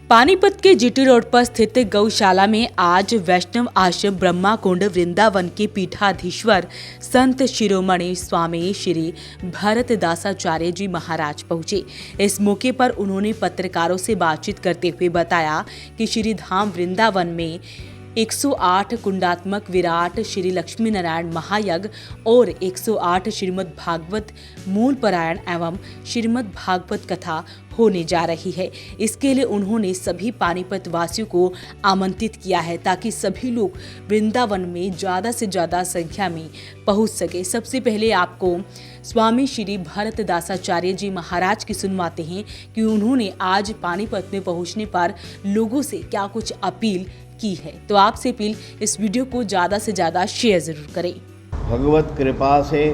पानीपत के GT road पर स्थित गौशाला में आज वैष्णव आश्रम ब्रह्मा कुंड वृंदावन के पीठाधीश्वर संत शिरोमणि स्वामी श्री भरतदासाचार्य जी महाराज पहुंचे। इस मौके पर उन्होंने पत्रकारों से बातचीत करते हुए बताया कि श्री धाम वृंदावन में 108 कुंडात्मक विराट श्री लक्ष्मी नारायण महायज्ञ और 108 श्रीमद् भागवत मूल पारायण एवं श्रीमद् भागवत कथा होने जा रही है। इसके लिए उन्होंने सभी पानीपत वासियों को आमंत्रित किया है ताकि सभी लोग वृंदावन में ज़्यादा से ज़्यादा संख्या में पहुंच सके। सबसे पहले आपको स्वामी श्री भरतदासाचार्य जी महाराज की सुनवाते हैं कि उन्होंने आज पानीपत में पहुंचने पर लोगों से क्या कुछ अपील की है। तो आपसे अपील, इस वीडियो को ज़्यादा से ज़्यादा शेयर ज़रूर करें। भगवत कृपा से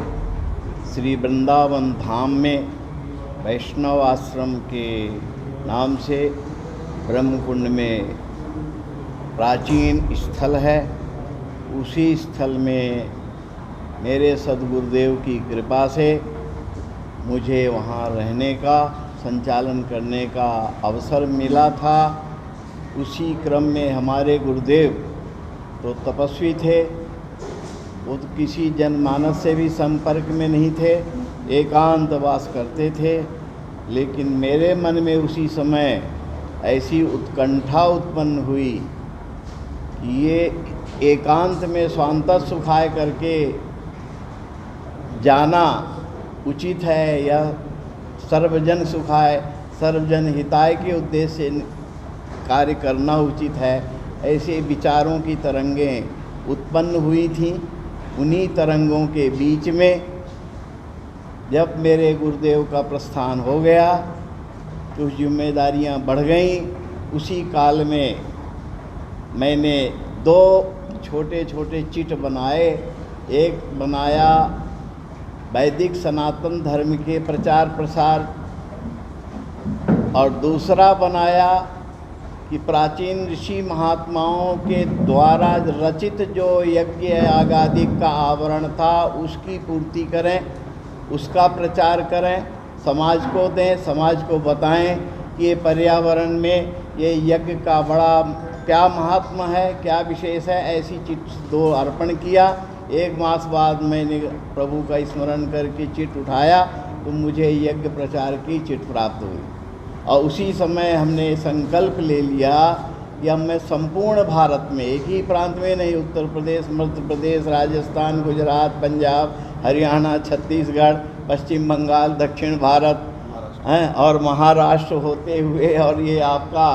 श्री वृंदावन धाम में वैष्णव आश्रम के नाम से ब्रह्मकुंड में प्राचीन स्थल है। उसी स्थल में मेरे सद्गुरुदेव की कृपा से मुझे वहाँ रहने का, संचालन करने का अवसर मिला था। उसी क्रम में हमारे गुरुदेव तो तपस्वी थे, वो तो किसी जनमानस से भी संपर्क में नहीं थे, एकांतवास करते थे। लेकिन मेरे मन में उसी समय ऐसी उत्कंठा उत्पन्न हुई कि ये एकांत में स्वांतः सुखाय करके जाना उचित है या सर्वजन सुखाय सर्वजन हिताय के उद्देश्य से कार्य करना उचित है। ऐसे विचारों की तरंगें उत्पन्न हुई थीं। उन्हीं तरंगों के बीच में जब मेरे गुरुदेव का प्रस्थान हो गया तो जिम्मेदारियां बढ़ गईं। उसी काल में मैंने 2 छोटे छोटे चिट बनाए। एक बनाया वैदिक सनातन धर्म के प्रचार प्रसार और दूसरा बनाया कि प्राचीन ऋषि महात्माओं के द्वारा रचित जो यज्ञ यागादिक का आवरण था उसकी पूर्ति करें, उसका प्रचार करें, समाज को दें, समाज को बताएं कि ये पर्यावरण में ये यज्ञ का बड़ा क्या महात्मा है, क्या विशेष है। ऐसी चिट 2 अर्पण किया। 1 मास बाद मैंने प्रभु का स्मरण करके चिट उठाया तो मुझे यज्ञ प्रचार की चिट प्राप्त हुई। और उसी समय हमने संकल्प ले लिया कि अब मैं संपूर्ण भारत में, एक ही प्रांत में नहीं, उत्तर प्रदेश, मध्य प्रदेश, राजस्थान, गुजरात, पंजाब, हरियाणा, छत्तीसगढ़, पश्चिम बंगाल, दक्षिण भारत हैं और महाराष्ट्र होते हुए, और ये आपका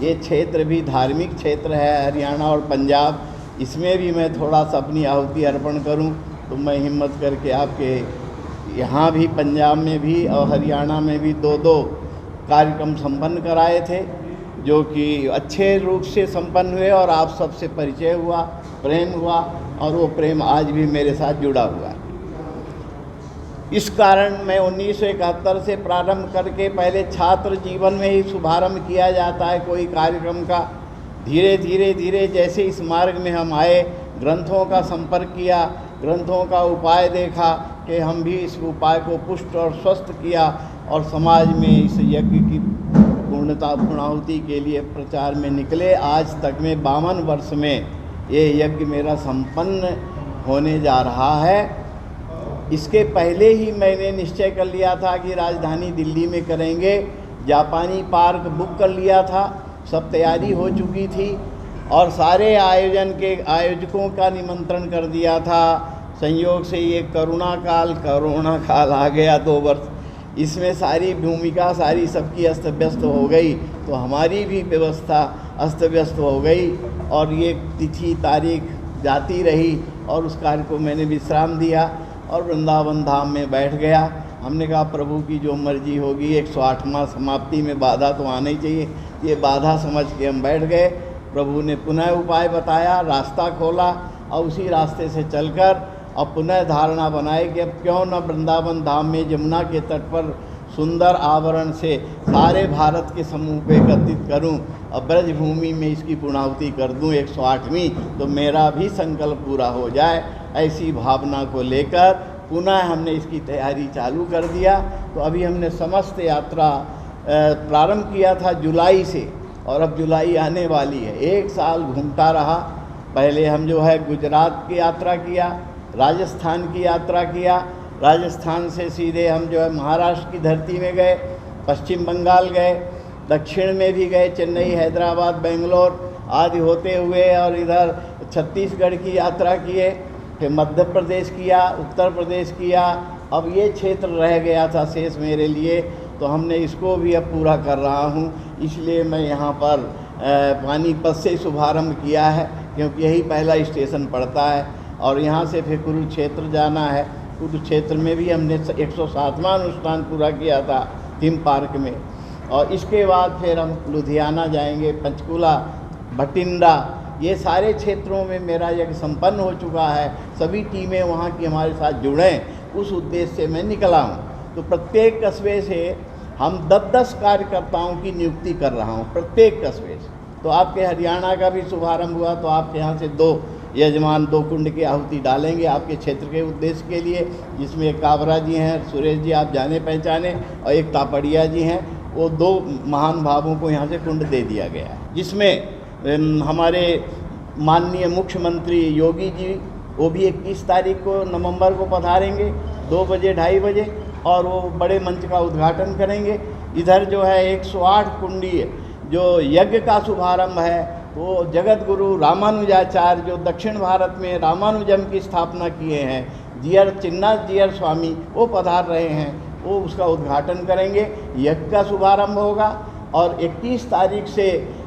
ये क्षेत्र भी धार्मिक क्षेत्र है हरियाणा और पंजाब, इसमें भी मैं थोड़ा सा अपनी आहुति अर्पण करूं। तो मैं हिम्मत करके आपके यहाँ भी, पंजाब में भी और हरियाणा में भी 2 कार्यक्रम संपन्न कराए थे जो कि अच्छे रूप से संपन्न हुए और आप सबसे परिचय हुआ, प्रेम हुआ, और वो प्रेम आज भी मेरे साथ जुड़ा हुआ है। इस कारण मैं 1971 से प्रारंभ करके पहले छात्र जीवन में ही शुभारंभ किया जाता है कोई कार्यक्रम का। धीरे धीरे जैसे इस मार्ग में हम आए, ग्रंथों का संपर्क किया, ग्रंथों का उपाय देखा कि हम भी इस उपाय को पुष्ट और स्वस्थ किया और समाज में इस यज्ञ की पूर्णाहुति के लिए प्रचार में निकले। आज तक में 52 वर्ष में ये यज्ञ मेरा संपन्न होने जा रहा है। इसके पहले ही मैंने निश्चय कर लिया था कि राजधानी दिल्ली में करेंगे। जापानी पार्क बुक कर लिया था, सब तैयारी हो चुकी थी और सारे आयोजकों का निमंत्रण कर दिया था। संयोग से ये कोरोना काल आ गया 2 वर्ष, इसमें सारी भूमिका सारी सबकी अस्त व्यस्त हो गई, तो हमारी भी व्यवस्था अस्त व्यस्त हो गई और ये तिथि तारीख जाती रही और उस कार्य को मैंने विश्राम दिया और वृंदावन धाम में बैठ गया। हमने कहा प्रभु की जो मर्जी होगी, 108वां समाप्ति में बाधा तो आना ही चाहिए, ये बाधा समझ के हम बैठ गए। प्रभु ने पुनः उपाय बताया, रास्ता खोला और उसी रास्ते से चलकर अब पुनः धारणा बनाए कि अब क्यों न वृंदावन धाम में यमुना के तट पर सुंदर आवरण से सारे भारत के समूह को एकत्रित करूं और ब्रज भूमि में इसकी पूर्णाहुति कर दूं 108वीं, तो मेरा भी संकल्प पूरा हो जाए। ऐसी भावना को लेकर पुनः हमने इसकी तैयारी चालू कर दिया। तो अभी हमने समस्त यात्रा प्रारंभ किया था जुलाई से, और अब जुलाई आने वाली है। 1 साल घूमता रहा। पहले हम जो है गुजरात की यात्रा किया, राजस्थान की यात्रा किया, राजस्थान से सीधे हम जो है महाराष्ट्र की धरती में गए, पश्चिम बंगाल गए, दक्षिण में भी गए, चेन्नई, हैदराबाद, बेंगलोर आदि होते हुए, और इधर छत्तीसगढ़ की यात्रा किए, फिर मध्य प्रदेश किया, उत्तर प्रदेश किया। अब ये क्षेत्र रह गया था शेष मेरे लिए, तो हमने इसको भी अब पूरा कर रहा हूँ। इसलिए मैं यहाँ पर पानीपत से शुभारंभ किया है, क्योंकि यही पहला स्टेशन पड़ता है। और यहाँ से फिर कुरुक्षेत्र जाना है। कुरुक्षेत्र में भी हमने 107वां अनुष्ठान पूरा किया था थीम पार्क में। और इसके बाद फिर हम लुधियाना जाएंगे, पंचकुला, भटिंडा, ये सारे क्षेत्रों में मेरा यज्ञ संपन्न हो चुका है। सभी टीमें वहाँ की हमारे साथ जुड़ें, उस उद्देश्य से मैं निकला हूँ। तो प्रत्येक कस्बे से हम 10-10 कार्यकर्ताओं की नियुक्ति कर रहा हूँ, प्रत्येक कस्बे से। तो आपके हरियाणा का भी शुभारंभ हुआ, तो आपके यहाँ से 2 यजमान 2 कुंड की आहुति डालेंगे आपके क्षेत्र के उद्देश्य के लिए, जिसमें एक काबरा जी हैं, सुरेश जी आप जाने पहचाने, और एक तापड़िया जी हैं। वो 2 महान भावों को यहाँ से कुंड दे दिया गया है, जिसमें हमारे माननीय मुख्यमंत्री योगी जी, वो भी 21 तारीख को नवंबर को पधारेंगे 2 बजे 2:30 बजे, और वो बड़े मंच का उद्घाटन करेंगे। इधर जो है 108 कुंडीय जो यज्ञ का शुभारंभ है, वो जगत गुरु रामानुजाचार्य, जो दक्षिण भारत में रामानुजम की स्थापना किए हैं, जीयर चिन्नाथ जीयर स्वामी, वो पधार रहे हैं, वो उसका उद्घाटन करेंगे। यज्ञ का शुभारंभ होगा। और 21 तारीख से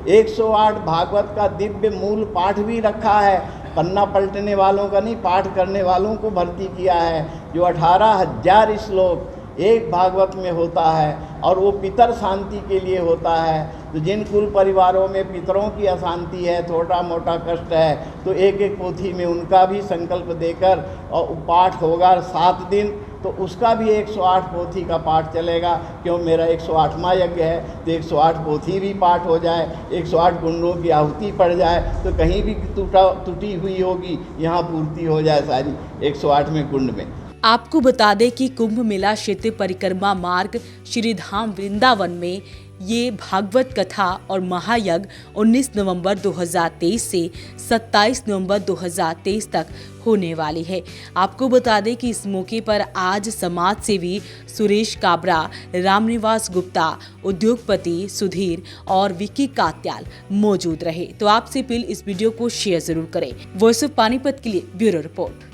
108 भागवत का दिव्य मूल पाठ भी रखा है। पन्ना पलटने वालों का नहीं, पाठ करने वालों को भर्ती किया है, जो 18,000 श्लोक एक भागवत में होता है, और वो पितर शांति के लिए होता है। तो जिन कुल परिवारों में पितरों की अशांति है, छोटा मोटा कष्ट है, तो एक एक पोथी में उनका भी संकल्प देकर और पाठ होगा 7 दिन। तो उसका भी 108 पोथी का पाठ चलेगा। क्यों, मेरा 108वां यज्ञ है, तो 108 पोथी भी पाठ हो जाए, 108 कुंडों की आहुति पड़ जाए, तो कहीं भी टूटी हुई होगी, यहाँ पूर्ति हो जाए सारी 108वें कुंड में। आपको बता दें कि कुंभ मेला क्षेत्र परिक्रमा मार्ग श्री धाम वृंदावन में ये भागवत कथा और महायज्ञ 19 नवंबर 2023 से 27 नवंबर 2023 तक होने वाली है। आपको बता दें कि इस मौके पर आज समाज सेवी सुरेश काबरा, रामनिवास गुप्ता, उद्योगपति सुधीर और विक्की कात्याल मौजूद रहे। तो आपसे अपील, इस वीडियो को शेयर जरूर करें। वॉइस ऑफ पानीपत के लिए ब्यूरो रिपोर्ट।